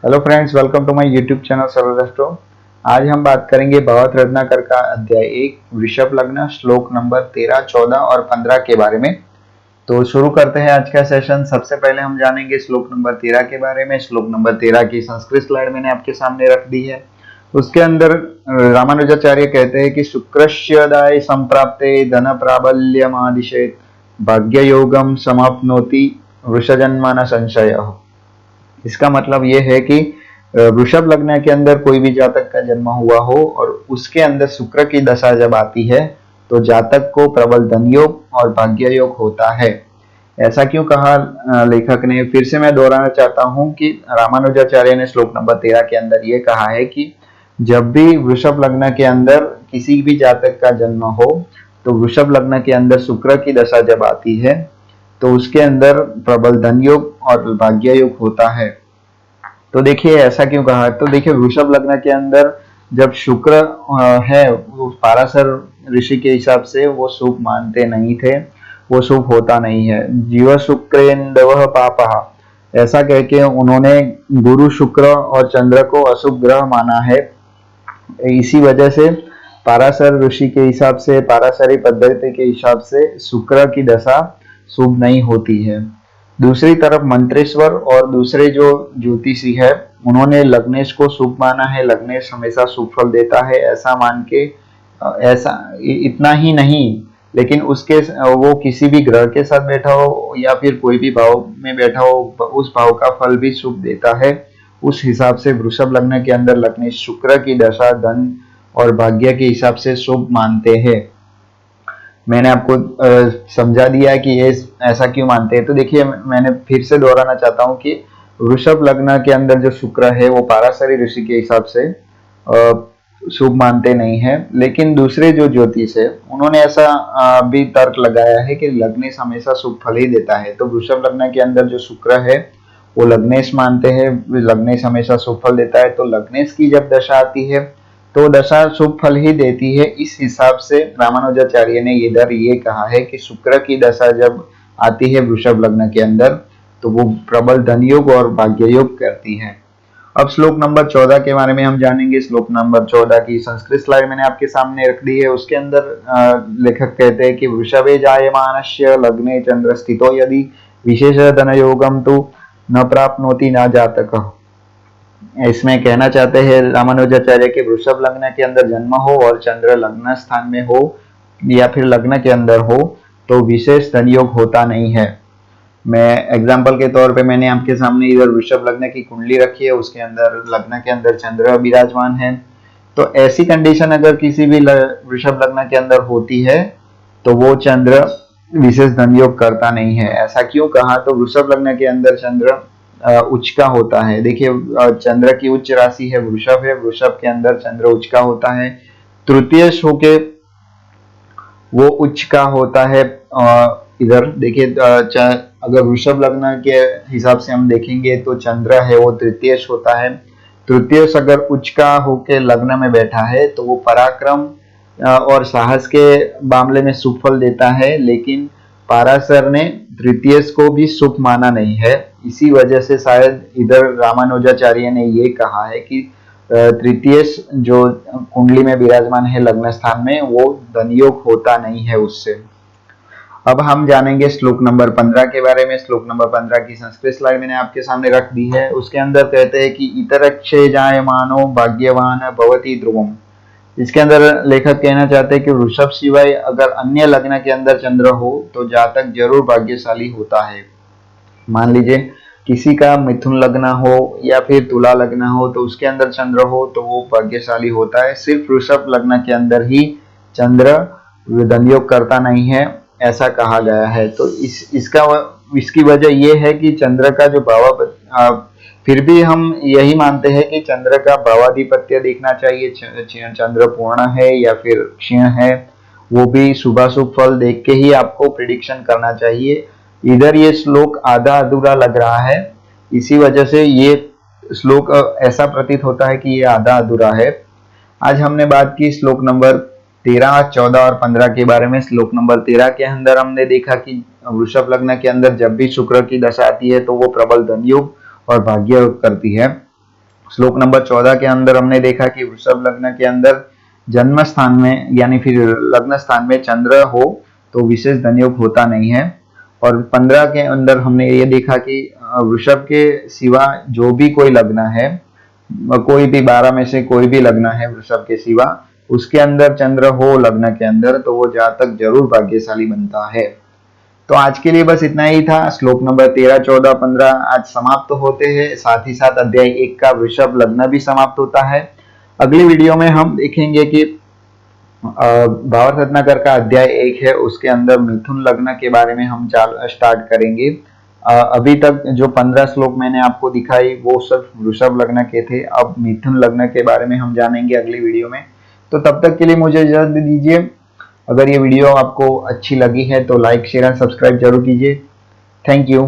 Hello friends, welcome to my YouTube channel Saral Astro. आज हम बात करेंगे भगवत रत्नाकर का अध्याय 1 वृषभ लग्न श्लोक नंबर 13, 14 और 15 के बारे में। तो शुरू करते हैं आज का सेशन। सबसे पहले हम जानेंगे श्लोक नंबर 13 के बारे में। श्लोक नंबर 13 की संस्कृत स्लाइड मैंने आपके सामने रख दी है। उसके अंदर रामानुजाचार्य कहते हैं कि शुक्रस्यदाय संप्राप्ते धन प्राबल्यमादिशेत भाग्य योगम समाप्नोति वृषजन्म न संशय। इसका मतलब ये है कि वृषभ लग्न के अंदर कोई भी जातक का जन्म हुआ हो और उसके अंदर शुक्र की दशा जब आती है तो जातक को प्रबल धन योग और भाग्य योग होता है। ऐसा क्यों कहा लेखक ने? फिर से मैं दोहराना चाहता हूं कि रामानुजाचार्य ने श्लोक नंबर 13 के अंदर ये कहा है कि जब भी वृषभ लग्न के अंदर किसी भी जातक का जन्म हो तो वृषभ लग्न के अंदर शुक्र की दशा जब आती है तो उसके अंदर प्रबल धन योग और भाग्य योग होता है। तो देखिए ऐसा क्यों कहा? तो देखिए वृषभ लग्न के अंदर जब शुक्र है, वो पाराशर ऋषि के हिसाब से वो शुभ मानते नहीं थे, वो शुभ होता नहीं है। जीव शुक्रेन्दव पापः, ऐसा कह के उन्होंने गुरु शुक्र और चंद्र को अशुभ ग्रह माना है। इसी वजह से पाराशर ऋषि के हिसाब से, पाराशरी पद्धति के हिसाब से शुक्र की दशा शुभ नहीं होती है। दूसरी तरफ मंत्रेश्वर और दूसरे जो ज्योतिषी है उन्होंने लग्नेश को शुभ माना है। लग्नेश हमेशा शुभ फल देता है ऐसा मान के, ऐसा इतना ही नहीं लेकिन उसके वो किसी भी ग्रह के साथ बैठा हो या फिर कोई भी भाव में बैठा हो उस भाव का फल भी शुभ देता है। उस हिसाब से वृषभ लग्न के अंदर लग्नेश शुक्र की दशा धन और भाग्य के हिसाब से शुभ मानते हैं। मैंने आपको समझा दिया कि ये ऐसा क्यों मानते हैं। तो देखिए मैंने फिर से दोहराना चाहता हूँ कि वृषभ लग्न के अंदर जो शुक्र है वो पाराशरी ऋषि के हिसाब से शुभ मानते नहीं है, लेकिन दूसरे जो ज्योतिष है उन्होंने ऐसा भी तर्क लगाया है कि लग्नेश हमेशा शुभ फल ही देता है। तो वृषभ लग्न के अंदर जो शुक्र है वो लग्नेश मानते हैं, लग्नेश हमेशा शुभ फल देता है। तो लग्नेश की जब दशा आती है तो दशा शुभ फल ही देती है। इस हिसाब से रामानुजाचार्य ने इधर ये कहा है कि शुक्र की दशा जब आती है वृषभ लग्न के अंदर तो वो प्रबल धन योग और भाग्य योग करती है। अब श्लोक नंबर 14 के बारे में हम जानेंगे। श्लोक नंबर 14 की संस्कृत स्लाइड मैंने आपके सामने रख दी है। उसके अंदर लेखक कहते हैं कि वृषभे जायमानस्य लग्ने चंद्र स्थितो यदि विशेष धन योगम तु न प्राप्नोति न जातकः। इसमें कहना चाहते हैं रामानुजाचार्य के वृषभ लग्न के अंदर जन्म हो और चंद्र लग्न स्थान में हो या फिर लग्न के अंदर हो तो विशेष धन योग होता नहीं है। मैं एग्जाम्पल के तौर पे मैंने आपके सामने इधर वृषभ लग्न की कुंडली रखी है, उसके अंदर लग्न के अंदर चंद्र विराजमान है। तो ऐसी कंडीशन अगर किसी भी वृषभ लग्न के अंदर होती है तो वो चंद्र विशेष धन योग करता नहीं है। ऐसा क्यों कहा? तो वृषभ लग्न के अंदर चंद्र उच्च का होता है। देखिए चंद्र की उच्च राशि है वृषभ है, वृषभ के अंदर चंद्र उच्च का होता है। तृतीय होके वो उच्च का होता है। इधर देखिए अगर वृषभ लग्न के हिसाब से हम देखेंगे तो चंद्र है वो तृतीय होता है। तृतीय अगर उच्च का होके लग्न में बैठा है तो वो पराक्रम और साहस के मामले में शुभ फल देता है, लेकिन पाराशर ने तृतीय को भी शुभ माना नहीं है। इसी वजह से शायद इधर रामानुजाचार्य ने ये कहा है कि तृतीय जो कुंडली में विराजमान है लग्न स्थान में वो धन योग होता नहीं है उससे। अब हम जानेंगे श्लोक नंबर 15 के बारे में। श्लोक नंबर 15 की संस्कृत स्लाइड मैंने आपके सामने रख दी है। उसके अंदर कहते हैं कि इतरक्षे जायमानो भाग्यवान भवति ध्रुवम। इसके अंदर लेखक कहना चाहते हैं कि वृषभ सिवाय अगर अन्य लग्न के अंदर चंद्र हो तो जातक जरूर भाग्यशाली होता है। मान लीजिए किसी का मिथुन लग्न हो या फिर तुला लग्न हो तो उसके अंदर चंद्र हो तो वो भाग्यशाली होता है। सिर्फ वृषभ लग्न के अंदर ही चंद्र धन योग करता नहीं है ऐसा कहा गया है। तो इसकी वजह यह है कि चंद्र का जो फिर भी हम यही मानते हैं कि चंद्र का भावाधिपत्य देखना चाहिए। चंद्र पूर्ण है या फिर क्षीण है वो भी शुभाशुभ फल देख के ही आपको प्रिडिक्शन करना चाहिए। इधर ये श्लोक आधा अधूरा लग रहा है, इसी वजह से ये श्लोक ऐसा प्रतीत होता है कि ये आधा अधूरा है। आज हमने बात की श्लोक नंबर 13, 14 और 15 के बारे में। श्लोक नंबर 13 के अंदर हमने देखा कि वृषभ लग्न के अंदर जब भी शुक्र की दशा आती है तो वो प्रबल धन योग और भाग्य योग करती है। श्लोक नंबर 14 के अंदर हमने देखा कि वृषभ लग्न के अंदर जन्म स्थान में यानी फिर लग्न स्थान में चंद्र हो तो विशेष धनयोग होता नहीं है। और 15 के अंदर हमने ये देखा कि वृषभ के सिवा जो भी कोई लग्न है, कोई भी 12 में से कोई भी लग्न है वृषभ के सिवा, उसके अंदर चंद्र हो लग्न के अंदर तो वो जातक जरूर भाग्यशाली बनता है। तो आज के लिए बस इतना ही था। श्लोक नंबर 13, 14, 15 आज समाप्त होते हैं, साथ ही साथ अध्याय 1 का वृषभ लग्न भी समाप्त होता है। अगली वीडियो में हम देखेंगे कि भावार्थ रत्नाकर का अध्याय 1 है, उसके अंदर मिथुन लग्न के बारे में हम स्टार्ट करेंगे। अभी तक जो 15 श्लोक मैंने आपको दिखाई वो सिर्फ वृषभ लग्न के थे, अब मिथुन लग्न के बारे में हम जानेंगे अगली वीडियो में। तो तब तक के लिए मुझे इजाजत दीजिए। अगर ये वीडियो आपको अच्छी लगी है तो लाइक शेयर एंड सब्सक्राइब जरूर कीजिए। Thank you.